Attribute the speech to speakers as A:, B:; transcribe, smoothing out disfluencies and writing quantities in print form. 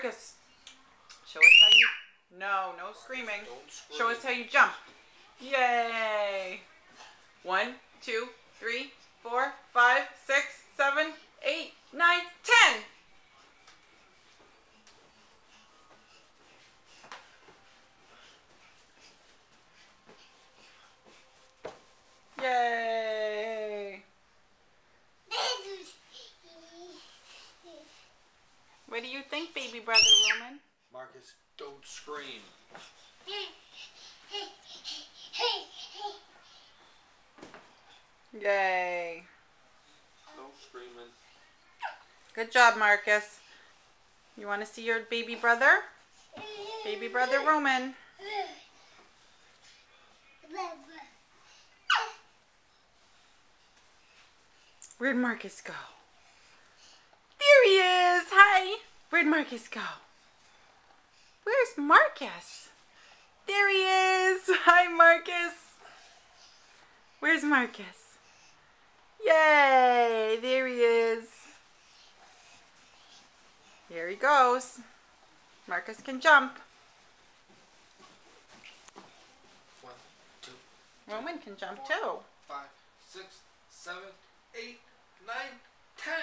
A: Marcus, show us how you... No screaming.
B: Don't scream.
A: Show us how you jump. Yay! 1, 2, 3, 4, 5, 6, 7, 8, 9, 10. Yay! What do you think, baby brother Roman?
B: Marcus, don't scream.
A: Yay!
B: No screaming.
A: Good job, Marcus. You want to see your baby brother? Baby brother Roman. Where'd Marcus go? There he is! Hi! Where'd Marcus go? Where's Marcus? There he is! Hi, Marcus! Where's Marcus? Yay! There he is. Here he goes. Marcus can jump.
B: 1, 2,
A: Roman can jump
B: 4,
A: too.
B: 5, 6, 7, 8, 9, 10.